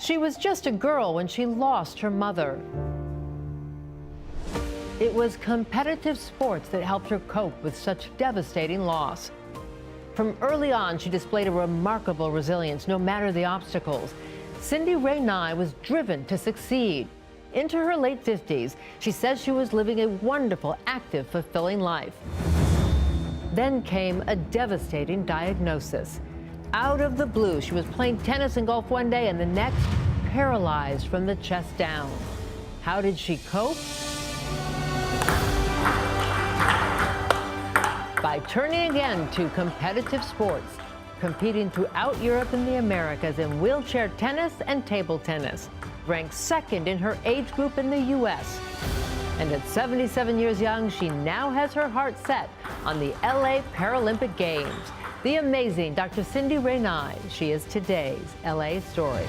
She was just a girl when she lost her mother. It was competitive sports that helped her cope with such devastating loss. From early on, she displayed a remarkable resilience, no matter the obstacles. Cindy Ranii was driven to succeed. Into her late 50s, she says she was living a wonderful, active, fulfilling life. Then came a devastating diagnosis. Out of the blue, she was playing tennis and golf one day, and the next, paralyzed from the chest down. How did she cope? By turning again to competitive sports, competing throughout Europe and the Americas in wheelchair tennis and table tennis, ranked second in her age group in the U.S. And at 77 years young, she now has her heart set on the LA Paralympic Games. The amazing Dr. Cindy Ranii. She is today's LA Story.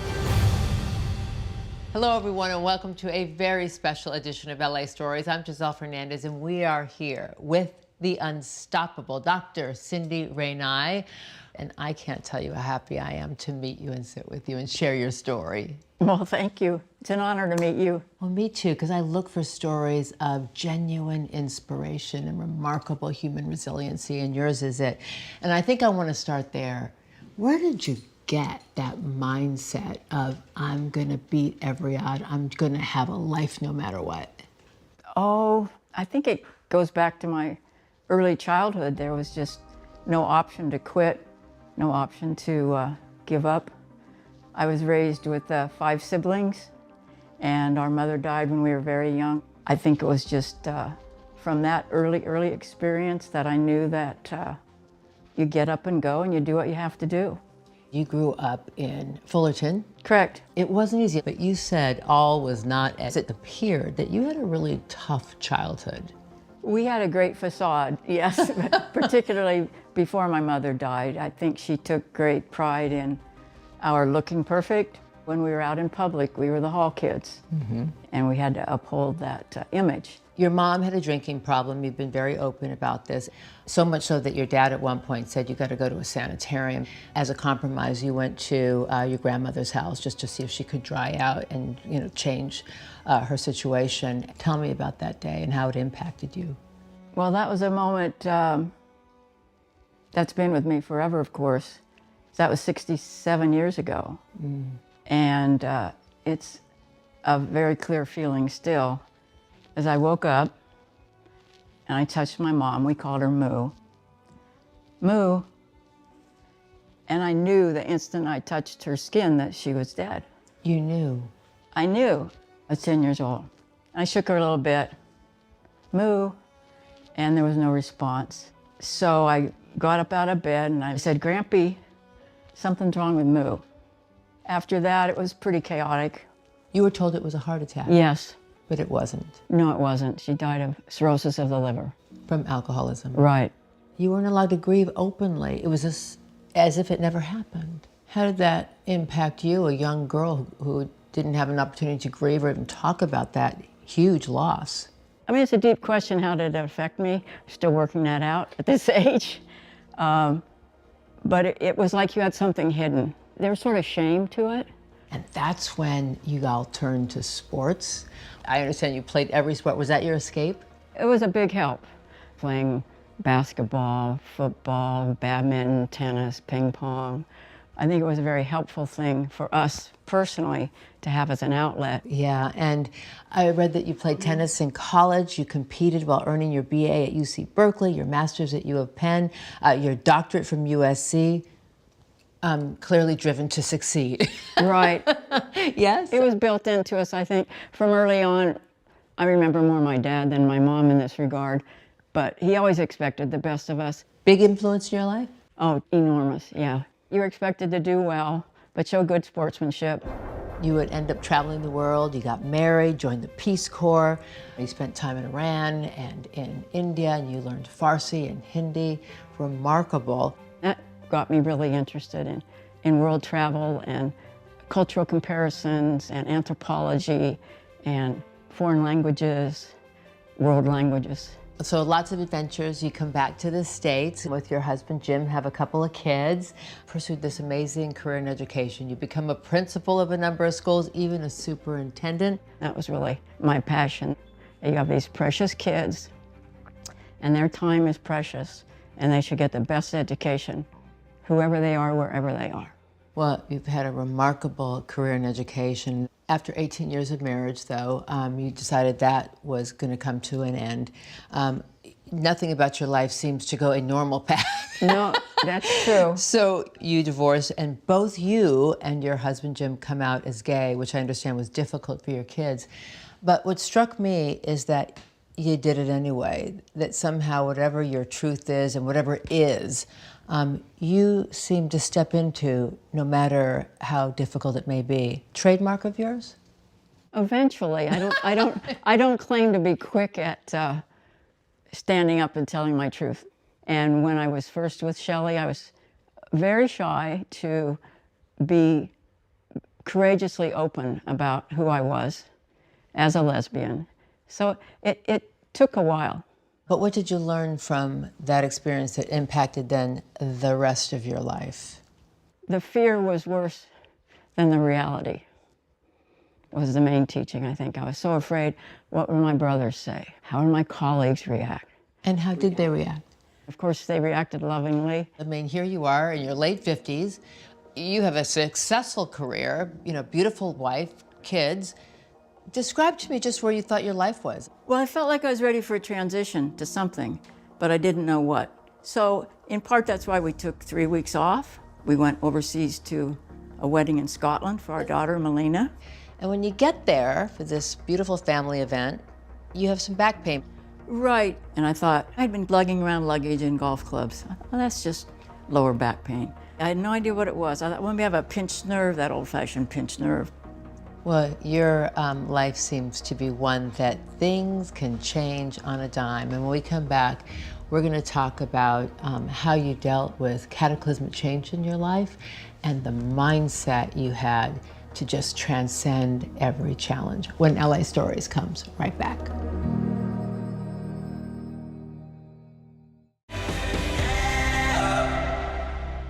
Hello, everyone, and welcome to a very special edition of LA Stories. I'm Giselle Fernandez, and we are here with the unstoppable Dr. Cindy Ranii. And I can't tell you how happy I am to meet you and sit with you and share your story. Well, thank you. It's an honor to meet you. Well, me too, because I look for stories of genuine inspiration and remarkable human resiliency, and yours is it. And I think I want to start there. Where did you get that mindset of, I'm going to beat every odd, I'm going to have a life no matter what? Oh, I think it goes back to my early childhood. There was just no option to quit, no option to give up. I was raised with 5 siblings, and our mother died when we were very young. I think it was just from that early experience that I knew that you get up and go and you do what you have to do. You grew up in Fullerton. Correct. It wasn't easy, but you said all was not as it appeared, that you had a really tough childhood. We had a great facade, yes, particularly before my mother died. I think she took great pride in our looking perfect. When we were out in public, we were the hall kids, and we had to uphold that image. Your mom had a drinking problem. You've been very open about this, so much so that your dad at one point said, you got to go to a sanitarium. As a compromise, you went to your grandmother's house just to see if she could dry out and, you know, change her situation. Tell me about that day and how it impacted you. Well, that was a moment that's been with me forever, of course. That was 67 years ago. And it's a very clear feeling still. As I woke up and I touched my mom, we called her Moo. Moo. And I knew the instant I touched her skin that she was dead. You knew? I knew. I was 10 years old. I shook her a little bit. Moo. And there was no response. So I got up out of bed and I said, Grampy, something's wrong with Moo. After that, it was pretty chaotic. You were told it was a heart attack? Yes. But it wasn't? No, it wasn't. She died of cirrhosis of the liver. From alcoholism? Right. You weren't allowed to grieve openly. It was as if it never happened. How did that impact you, a young girl who didn't have an opportunity to grieve or even talk about that huge loss? I mean, it's a deep question. How did it affect me? Still working that out at this age. But it was like you had something hidden. There was sort of shame to it. And that's when you all turned to sports. I understand you played every sport. Was that your escape? It was a big help. Playing basketball, football, badminton, tennis, ping pong. I think it was a very helpful thing for us personally to have as an outlet. Yeah, and I read that you played tennis in college. You competed while earning your BA at UC Berkeley, your master's at U of Penn, your doctorate from USC. Clearly driven to succeed. Right. Yes? It was built into us, I think. From early on, I remember more my dad than my mom in this regard, but he always expected the best of us. Big influence in your life? Oh, enormous, yeah. You were expected to do well, but show good sportsmanship. You would end up traveling the world. You got married, joined the Peace Corps. You spent time in Iran and in India, and you learned Farsi and Hindi. Remarkable. That got me really interested in world travel and cultural comparisons and anthropology and foreign languages, world languages. So lots of adventures. You come back to the States with your husband, Jim, have a couple of kids, pursued this amazing career in education. You become a principal of a number of schools, even a superintendent. That was really my passion. You have these precious kids, and their time is precious, and they should get the best education, whoever they are, wherever they are. Well, you've had a remarkable career in education. After 18 years of marriage, though, you decided that was going to come to an end. Nothing about your life seems to go a normal path. No, that's true. So you divorced, and both you and your husband, Jim, come out as gay, which I understand was difficult for your kids. But what struck me is that you did it anyway, that somehow whatever your truth is and whatever it is, you seem to step into no matter how difficult it may be. Trademark of yours? Eventually, I don't claim to be quick at standing up and telling my truth. And when I was first with Shelley, I was very shy to be courageously open about who I was as a lesbian. So it took a while. But what did you learn from that experience that impacted then the rest of your life? The fear was worse than the reality, was the main teaching, I think. I was so afraid, what would my brothers say? How would my colleagues react? And how did they react? Of course, they reacted lovingly. I mean, here you are in your late 50s. You have a successful career, beautiful wife, kids. Describe to me just where you thought your life was. Well, I felt like I was ready for a transition to something, but I didn't know what. So in part, that's why we took 3 weeks off. We went overseas to a wedding in Scotland for our daughter, Melina. And when you get there for this beautiful family event, you have some back pain. Right. And I thought, I'd been lugging around luggage in golf clubs. I thought, well, that's just lower back pain. I had no idea what it was. I thought, well, maybe I have a pinched nerve, that old-fashioned pinched nerve. Well, your life seems to be one that things can change on a dime. And when we come back, we're going to talk about how you dealt with cataclysmic change in your life and the mindset you had to just transcend every challenge. When LA Stories comes right back.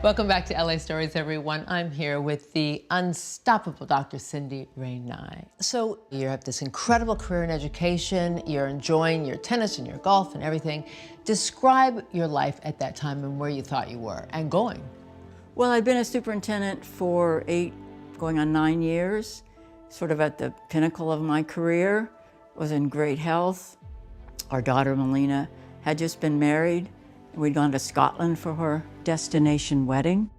Welcome back to LA Stories, everyone. I'm here with the unstoppable Dr. Cindy Ranii. So you have this incredible career in education. You're enjoying your tennis and your golf and everything. Describe your life at that time and where you thought you were and going. Well, I'd been a superintendent for 8, going on 9 years, sort of at the pinnacle of my career, was in great health. Our daughter, Melina, had just been married. We'd gone to Scotland for her destination wedding,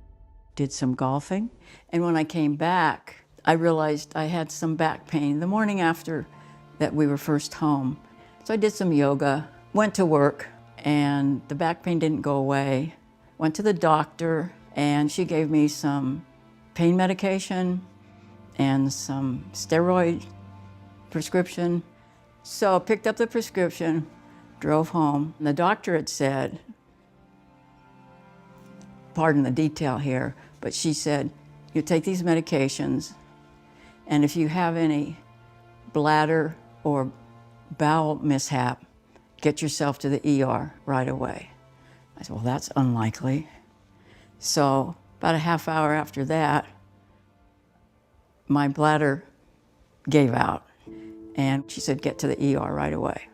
did some golfing. And when I came back, I realized I had some back pain the morning after that we were first home. So I did some yoga, went to work, and the back pain didn't go away. Went to the doctor, and she gave me some pain medication and some steroid prescription. So I picked up the prescription, drove home. And the doctor had said, pardon the detail here, but she said, you take these medications, and if you have any bladder or bowel mishap, get yourself to the ER right away. I said, well, that's unlikely. So about a half hour after that, my bladder gave out, and she said, get to the ER right away.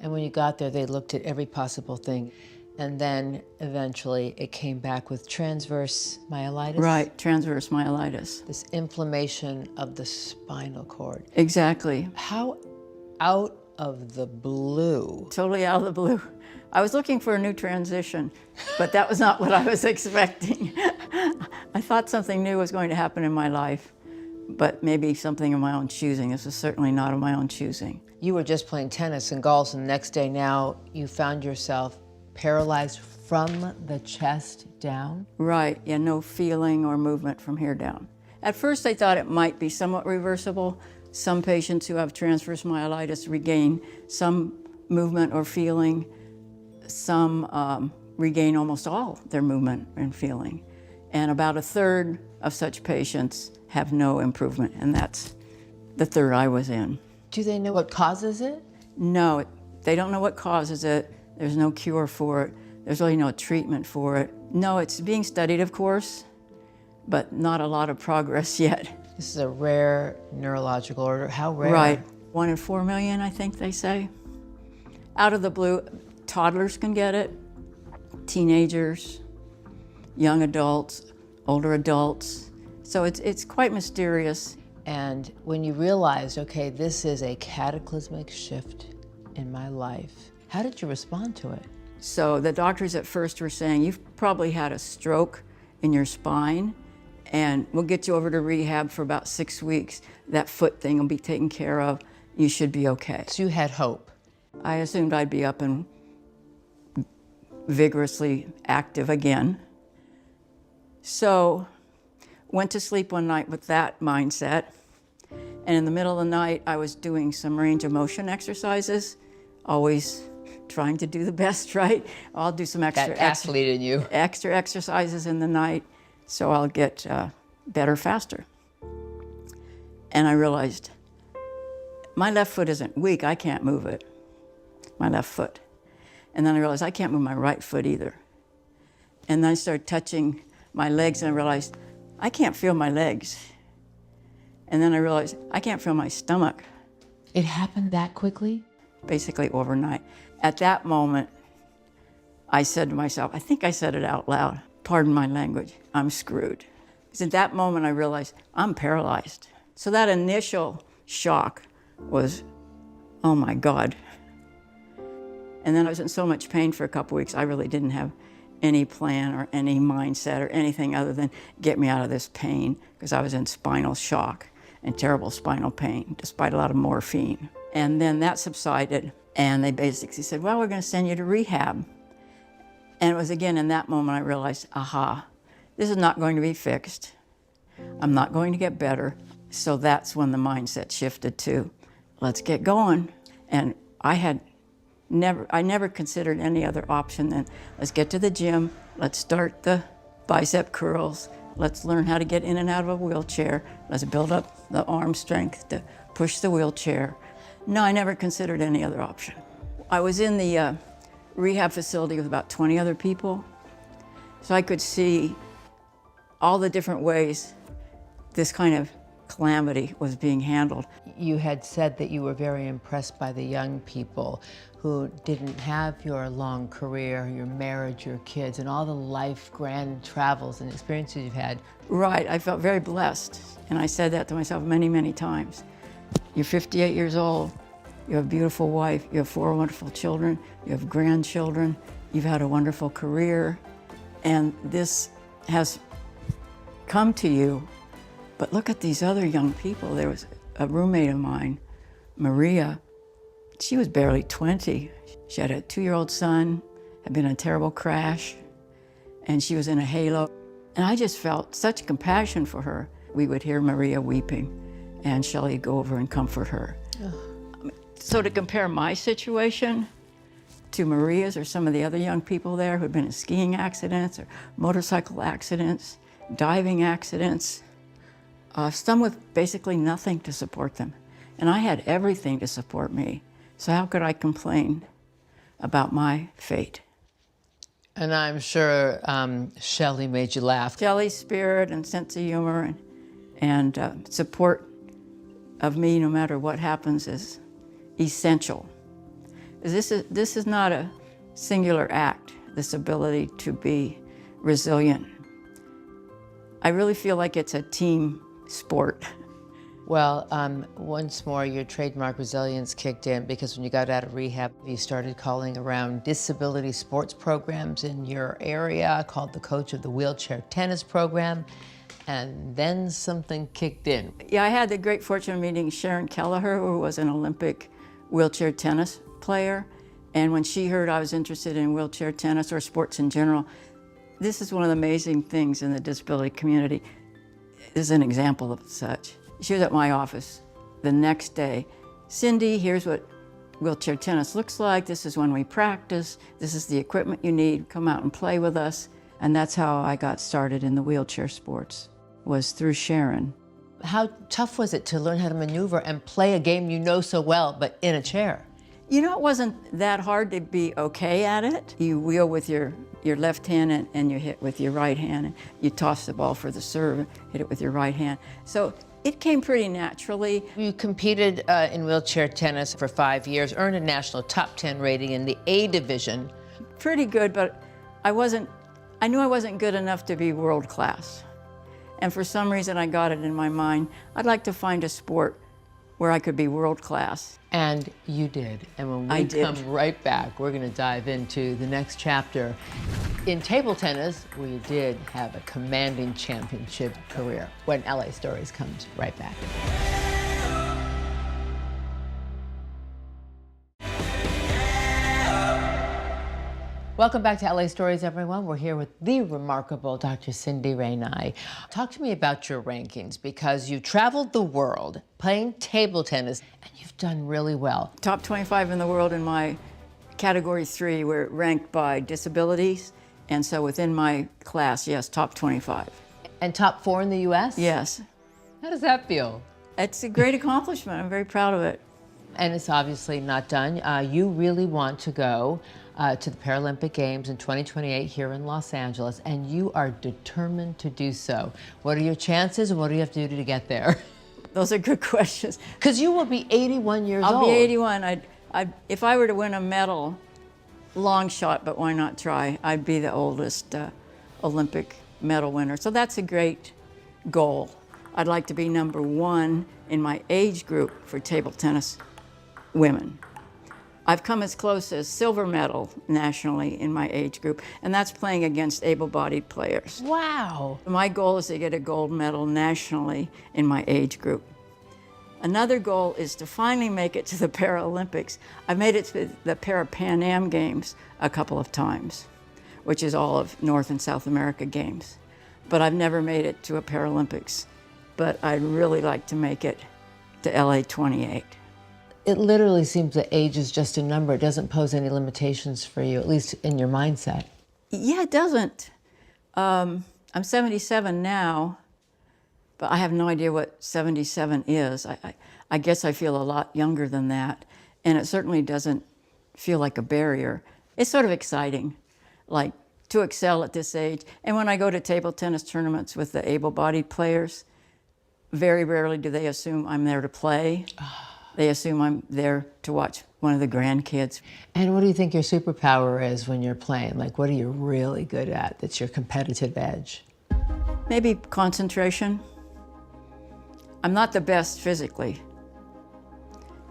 And when you got there, they looked at every possible thing. And then eventually it came back with transverse myelitis. Right, transverse myelitis. This inflammation of the spinal cord. Exactly. How out of the blue? Totally out of the blue. I was looking for a new transition, but that was not what I was expecting. I thought something new was going to happen in my life, but maybe something of my own choosing. This was certainly not of my own choosing. You were just playing tennis and golf, and the next day now you found yourself paralyzed from the chest down? Right, yeah, no feeling or movement from here down. At first I thought it might be somewhat reversible. Some patients who have transverse myelitis regain some movement or feeling. Some regain almost all their movement and feeling. And about a third of such patients have no improvement, and that's the third I was in. Do they know what causes it? No, They don't know what causes it. There's no cure for it. There's really no treatment for it. No, it's being studied, of course, but not a lot of progress yet. This is a rare neurological order. How rare? Right. 1 in 4 million, I think they say. Out of the blue, toddlers can get it, teenagers, young adults, older adults. So it's quite mysterious. And when you realized, okay, this is a cataclysmic shift in my life, how did you respond to it? So the doctors at first were saying, you've probably had a stroke in your spine, and we'll get you over to rehab for about 6 weeks. That foot thing will be taken care of. You should be okay. So you had hope. I assumed I'd be up and vigorously active again. So went to sleep one night with that mindset. And in the middle of the night, I was doing some range of motion exercises, always trying to do the best, right? I'll do some extra athlete in you. Extra exercises in the night so I'll get better faster. And I realized my left foot isn't weak, I can't move it, my left foot. And then I realized I can't move my right foot either. And then I started touching my legs and I realized I can't feel my legs. And then I realized I can't feel my stomach. It happened that quickly? Basically overnight. At that moment, I said to myself, I think I said it out loud, pardon my language, I'm screwed. Because at that moment I realized I'm paralyzed. So that initial shock was, oh my God. And then I was in so much pain for a couple weeks, I really didn't have any plan or any mindset or anything other than get me out of this pain, because I was in spinal shock and terrible spinal pain, despite a lot of morphine. And then that subsided, and they basically said, well, we're going to send you to rehab. And it was again in that moment I realized, aha, this is not going to be fixed. I'm not going to get better. So that's when the mindset shifted to, let's get going. And I never considered any other option than, let's get to the gym, let's start the bicep curls, let's learn how to get in and out of a wheelchair, let's build up the arm strength to push the wheelchair. No, I never considered any other option. I was in the rehab facility with about 20 other people, so I could see all the different ways this kind of calamity was being handled. You had said that you were very impressed by the young people who didn't have your long career, your marriage, your kids, and all the life grand travels and experiences you've had. Right, I felt very blessed, and I said that to myself many, many times. You're 58 years old, you have a beautiful wife, you have 4 wonderful children, you have grandchildren, you've had a wonderful career, and this has come to you. But look at these other young people. There was a roommate of mine, Maria. She was barely 20. She had a 2-year-old son, had been in a terrible crash, and she was in a halo. And I just felt such compassion for her. We would hear Maria weeping, and Shelley would go over and comfort her. So to compare my situation to Maria's or some of the other young people there who had been in skiing accidents or motorcycle accidents, diving accidents, some with basically nothing to support them. And I had everything to support me. So how could I complain about my fate? And I'm sure Shelley made you laugh. Shelley's spirit and sense of humor and support of me no matter what happens is essential. This is not a singular act, this ability to be resilient. I really feel like it's a team sport. Well, once more, your trademark resilience kicked in, because when you got out of rehab, you started calling around disability sports programs in your area, called the coach of the wheelchair tennis program, and then something kicked in. Yeah, I had the great fortune of meeting Sharon Kelleher, who was an Olympic wheelchair tennis player, and when she heard I was interested in wheelchair tennis or sports in general, this is one of the amazing things in the disability community. This is an example of such. She was at my office the next day. Cindy, here's what wheelchair tennis looks like. This is when we practice. This is the equipment you need. Come out and play with us. And that's how I got started in the wheelchair sports, was through Sharon. How tough was it to learn how to maneuver and play a game you know so well, but in a chair? You know, it wasn't that hard to be okay at it. You wheel with your left hand and you hit with your right hand. And you toss the ball for the serve, hit it with your right hand. So it came pretty naturally. You competed in wheelchair tennis for 5 years, earned a national top 10 rating in the A division. Pretty good, but I knew I wasn't good enough to be world class. And for some reason I got it in my mind, I'd like to find a sport where I could be world class. And you did. And when I we did. come right back, we're going to dive into the next chapter. In table tennis, we did have a commanding championship career. When LA Stories comes right back. Welcome back to LA Stories, everyone. We're here with the remarkable Dr. Cindy Ranii. Talk to me about your rankings, because you traveled the world playing table tennis and you've done really well. Top 25 in the world in my category 3. We're ranked by disabilities. And so within my class, yes, top 25. And top 4 in the US? Yes. How does that feel? It's a great accomplishment. I'm very proud of it. And it's obviously not done. You really want to go to the Paralympic Games in 2028 here in Los Angeles, and you are determined to do so. What are your chances, and what do you have to do to get there? Those are good questions. Because you will be 81 years old. I'll be 81. If I were to win a medal, long shot, but why not try? I'd be the oldest Olympic medal winner. So that's a great goal. I'd like to be #1 in my age group for table tennis women. I've come as close as silver medal nationally in my age group, and that's playing against able-bodied players. Wow. My goal is to get a gold medal nationally in my age group. Another goal is to finally make it to the Paralympics. I've made it to the Pan Am Games a couple of times, which is all of North and South America games. But I've never made it to a Paralympics. But I'd really like to make it to LA 28. It literally seems that age is just a number. It doesn't pose any limitations for you, at least in your mindset. Yeah, it doesn't. I'm 77 now, but I have no idea what 77 is. I guess I feel a lot younger than that, and it certainly doesn't feel like a barrier. It's sort of exciting, like to excel at this age. And when I go to table tennis tournaments with the able-bodied players, very rarely do they assume I'm there to play. They assume I'm there to watch one of the grandkids. And what do you think your superpower is when you're playing? Like, what are you really good at that's your competitive edge? Maybe concentration. I'm not the best physically.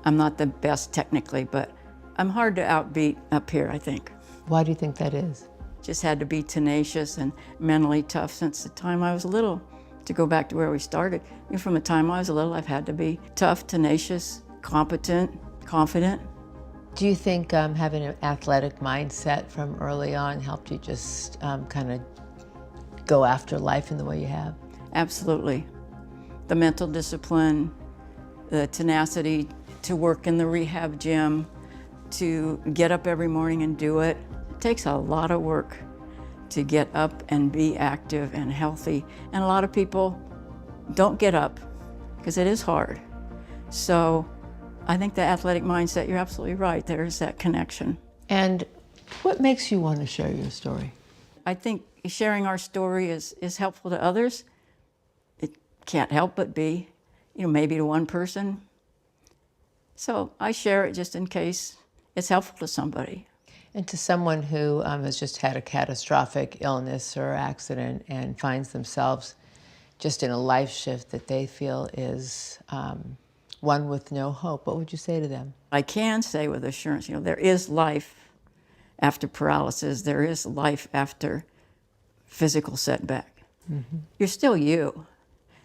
I'm not the best technically, but I'm hard to outbeat up here, I think. Why do you think that is? Just had to be tenacious and mentally tough since the time I was little. To go back to where we started, from the time I was little, I've had to be tough, tenacious, competent, confident. Do you think having an athletic mindset from early on helped you just kind of go after life in the way you have? Absolutely. The mental discipline, the tenacity to work in the rehab gym, to get up every morning and do it. It takes a lot of work to get up and be active and healthy. And a lot of people don't get up because it is hard. So I think the athletic mindset, you're absolutely right, there is that connection. And what makes you want to share your story? I think sharing our story is helpful to others. It can't help but be, maybe to one person. So I share it just in case it's helpful to somebody. And to someone who has just had a catastrophic illness or accident and finds themselves just in a life shift that they feel is one with no hope, what would you say to them? I can say with assurance, there is life after paralysis. There is life after physical setback. Mm-hmm. You're still you.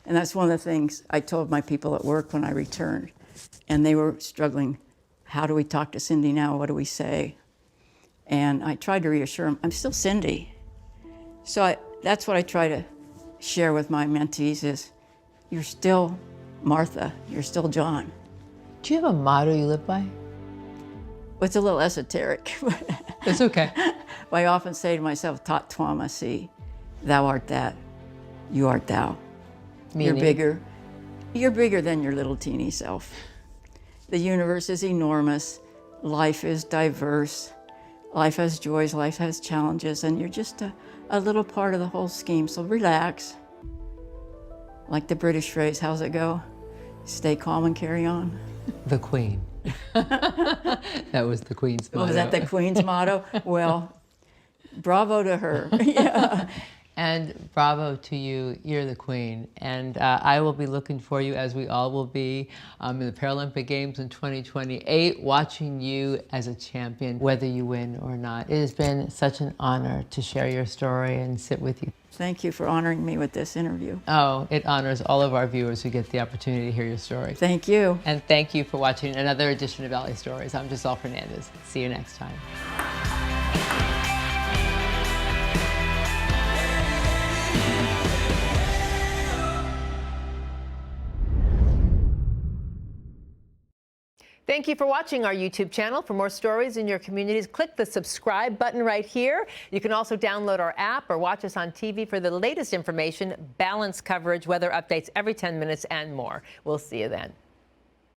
And that's one of the things I told my people at work when I returned. And they were struggling. How do we talk to Cindy now? What do we say? And I tried to reassure them, I'm still Cindy. So that's what I try to share with my mentees is, you're still Martha, you're still John. Do you have a motto you live by? It's a little esoteric. It's okay. I often say to myself, Tat Twam Asi, thou art that, you art thou. Meaning? You're bigger than your little teeny self. The universe is enormous. life is diverse. Life has joys, life has challenges, and you're just a little part of the whole scheme. So relax. Like the British phrase, how's it go? Stay calm and carry on. The Queen. That was the Queen's motto. Was that the Queen's motto? Well, bravo to her. Yeah. And bravo to you, you're the Queen. And I will be looking for you, as we all will be, in the Paralympic Games in 2028, watching you as a champion, whether you win or not. It has been such an honor to share your story and sit with you. Thank you for honoring me with this interview. Oh, it honors all of our viewers who get the opportunity to hear your story. Thank you. And thank you for watching another edition of Valley Stories. I'm Giselle Fernandez. See you next time. Thank you for watching our YouTube channel. For more stories in your communities, click the subscribe button right here. You can also download our app or watch us on TV for the latest information, balanced coverage, weather updates every 10 minutes, and more. We'll see you then.